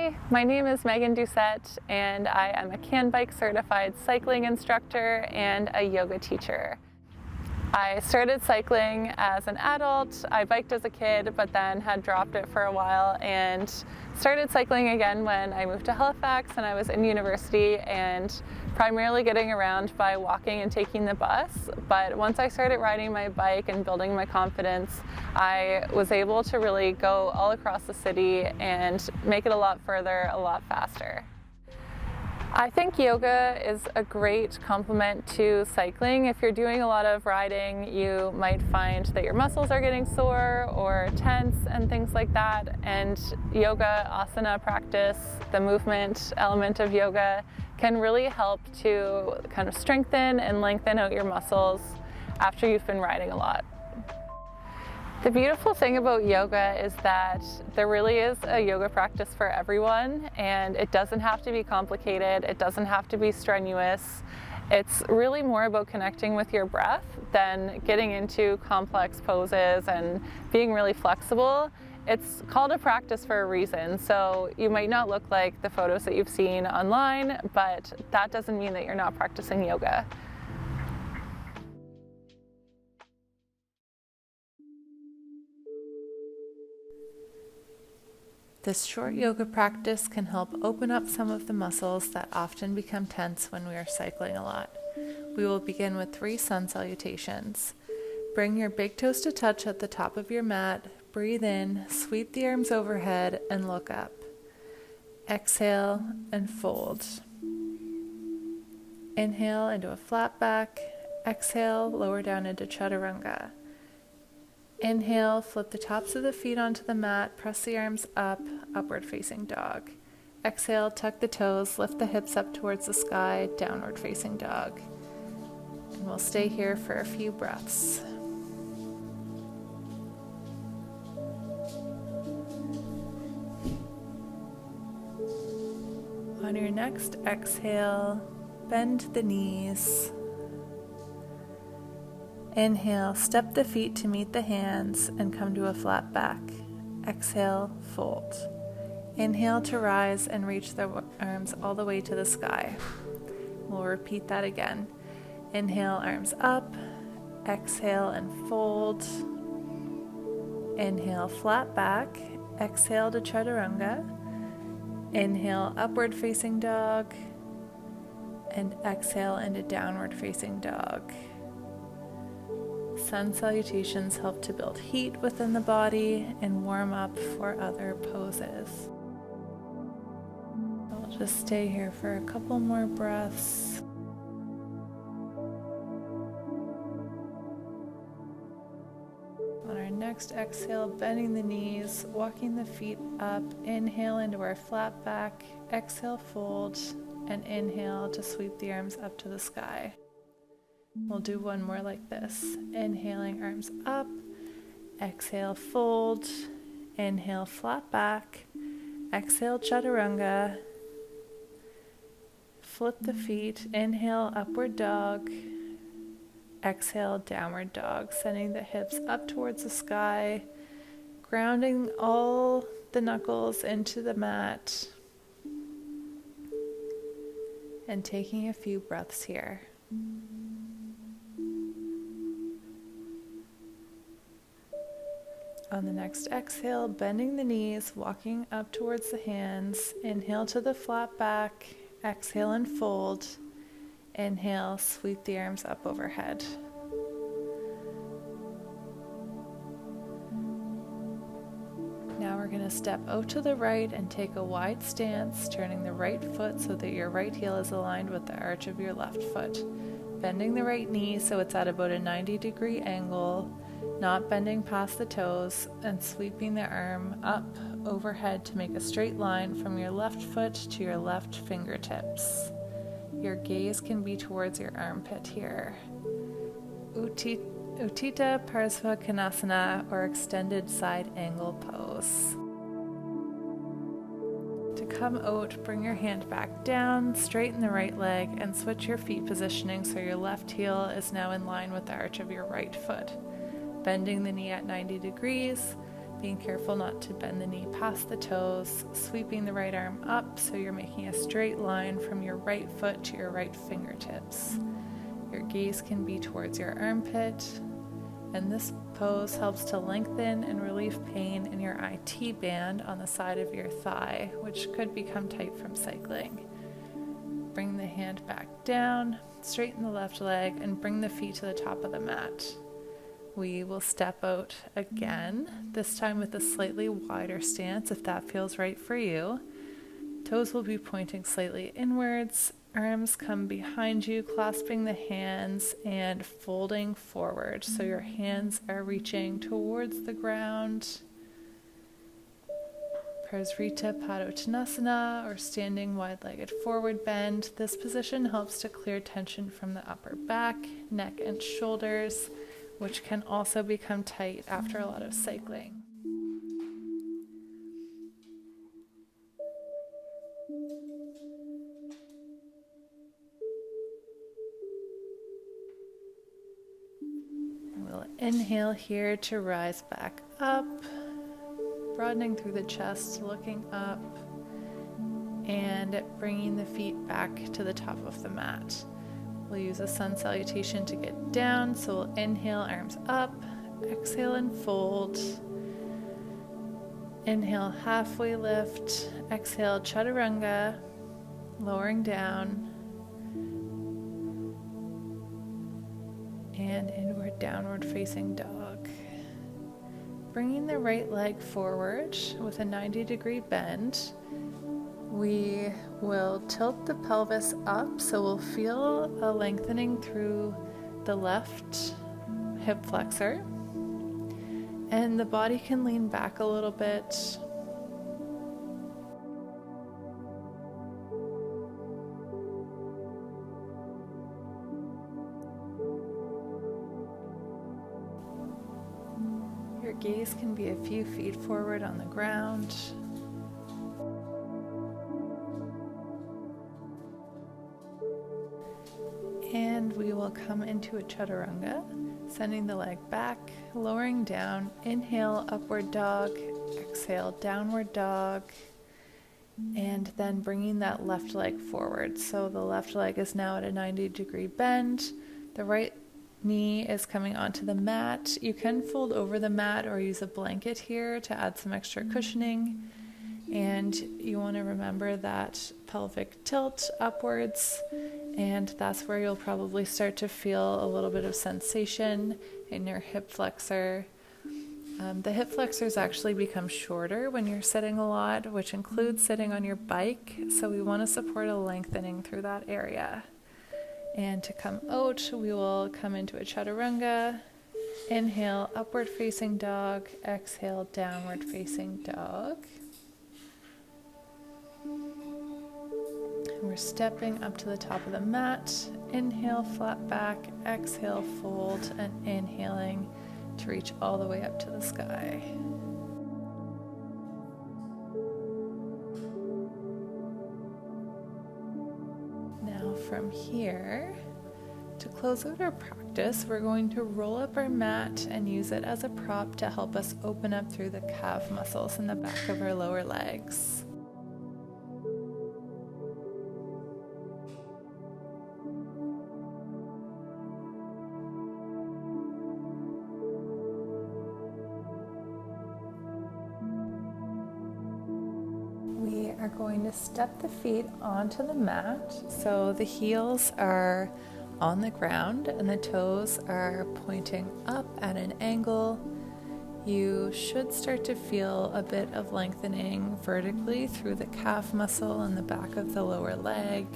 Hi, my name is Megan Doucette, and I am a CAN Bike certified cycling instructor and a yoga teacher. I started cycling as an adult. I biked as a kid, but then had dropped it for a while and started cycling again when I moved to Halifax and I was in university, and primarily getting around by walking and taking the bus. But once I started riding my bike and building my confidence, I was able to really go all across the city and make it a lot further, a lot faster. I think yoga is a great complement to cycling. If you're doing a lot of riding, you might find that your muscles are getting sore or tense and things like that. And yoga, asana practice, the movement element of yoga can really help to kind of strengthen and lengthen out your muscles after you've been riding a lot. The beautiful thing about yoga is that there really is a yoga practice for everyone, and it doesn't have to be complicated, it doesn't have to be strenuous. It's really more about connecting with your breath than getting into complex poses and being really flexible. It's called a practice for a reason, so you might not look like the photos that you've seen online, but that doesn't mean that you're not practicing yoga. This short yoga practice can help open up some of the muscles that often become tense when we are cycling a lot. We will begin with 3 sun salutations. Bring your big toes to touch at the top of your mat, breathe in, sweep the arms overhead, and look up. Exhale and fold. Inhale into a flat back, exhale, lower down into chaturanga. Inhale, flip the tops of the feet onto the mat, press the arms up, upward facing dog. Exhale, tuck the toes, lift the hips up towards the sky, downward facing dog. And we'll stay here for a few breaths. On your next exhale, bend the knees. Inhale, step the feet to meet the hands and come to a flat back. Exhale, fold. Inhale to rise and reach the arms all the way to the sky. We'll repeat that again. Inhale, arms up. Exhale and fold. Inhale, flat back. Exhale to chaturanga. Inhale, upward facing dog. And exhale into downward facing dog. Sun salutations help to build heat within the body and warm up for other poses. I'll just stay here for a couple more breaths. On our next exhale, bending the knees, walking the feet up, inhale into our flat back, exhale, fold, and inhale to sweep the arms up to the sky. We'll do one more like this. Inhaling, arms up. Exhale, fold. Inhale, flat back. Exhale, chaturanga. Flip the feet. Inhale, upward dog. Exhale, downward dog. Sending the hips up towards the sky. Grounding all the knuckles into the mat. And taking a few breaths here. On the next exhale, bending the knees, walking up towards the hands. Inhale to the flat back. Exhale and fold. Inhale, sweep the arms up overhead. Now we're going to step out to the right and take a wide stance, turning the right foot so that your right heel is aligned with the arch of your left foot. Bending the right knee so it's at about a 90-degree angle. Not bending past the toes, and sweeping the arm up overhead to make a straight line from your left foot to your left fingertips. Your gaze can be towards your armpit here. Uttita Parsva Konasana, or extended side angle pose. To come out, bring your hand back down, straighten the right leg, and switch your feet positioning so your left heel is now in line with the arch of your right foot. Bending the knee at 90 degrees, being careful not to bend the knee past the toes, sweeping the right arm up so you're making a straight line from your right foot to your right fingertips. Your gaze can be towards your armpit, and this pose helps to lengthen and relieve pain in your IT band on the side of your thigh, which could become tight from cycling. Bring the hand back down, straighten the left leg, and bring the feet to the top of the mat. We will step out again, this time with a slightly wider stance if that feels right for you. Toes will be pointing slightly inwards, arms come behind you, clasping the hands and folding forward. So your hands are reaching towards the ground. Prasrita Padottanasana, or standing wide-legged forward bend. This position helps to clear tension from the upper back, neck, and shoulders, which can also become tight after a lot of cycling. We'll inhale here to rise back up, broadening through the chest, looking up, and bringing the feet back to the top of the mat. We'll use a sun salutation to get down, so we'll inhale, arms up, exhale and fold. Inhale, halfway lift, exhale, chaturanga, lowering down, and inward downward facing dog. Bringing the right leg forward with a 90-degree bend. We will tilt the pelvis up, so we'll feel a lengthening through the left hip flexor. And the body can lean back a little bit. Your gaze can be a few feet forward on the ground. And we will come into a chaturanga, sending the leg back, lowering down. Inhale, upward dog. Exhale, downward dog. And then bringing that left leg forward. So the left leg is now at a 90-degree bend. The right knee is coming onto the mat. You can fold over the mat or use a blanket here to add some extra cushioning. And you want to remember that pelvic tilt upwards, and that's where you'll probably start to feel a little bit of sensation in your hip flexor. The hip flexors actually become shorter when you're sitting a lot, which includes sitting on your bike, so we want to support a lengthening through that area. And to come out, we will come into a chaturanga. Inhale, upward facing dog. Exhale, downward facing dog. We're stepping up to the top of the mat. Inhale, flat back. Exhale, fold, and inhaling to reach all the way up to the sky. Now from here, to close out our practice, we're going to roll up our mat and use it as a prop to help us open up through the calf muscles in the back of our lower legs. Are going to step the feet onto the mat, so the heels are on the ground and the toes are pointing up at an angle. You should start to feel a bit of lengthening vertically through the calf muscle and the back of the lower leg.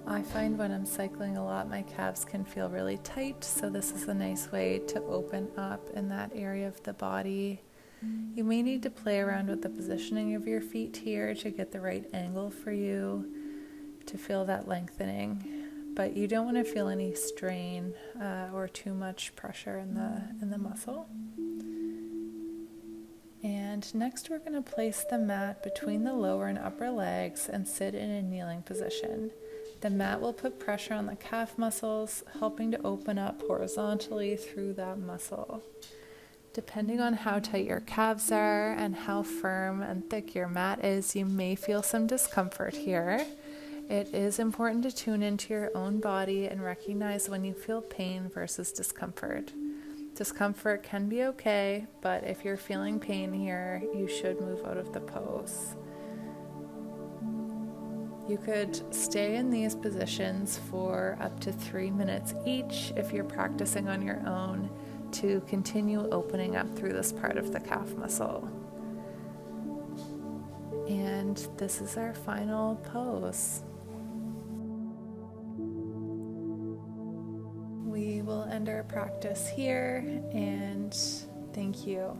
I find when I'm cycling a lot, my calves can feel really tight, so this is a nice way to open up in that area of the body. You may need to play around with the positioning of your feet here to get the right angle for you to feel that lengthening, but you don't want to feel any strain or too much pressure in the muscle. And next we're going to place the mat between the lower and upper legs and sit in a kneeling position. The mat will put pressure on the calf muscles, helping to open up horizontally through that muscle. Depending on how tight your calves are and how firm and thick your mat is, you may feel some discomfort here. It is important to tune into your own body and recognize when you feel pain versus discomfort. Discomfort can be okay, but if you're feeling pain here, you should move out of the pose. You could stay in these positions for up to 3 minutes each if you're practicing on your own to continue opening up through this part of the calf muscle. And this is our final pose. We will end our practice here, and thank you.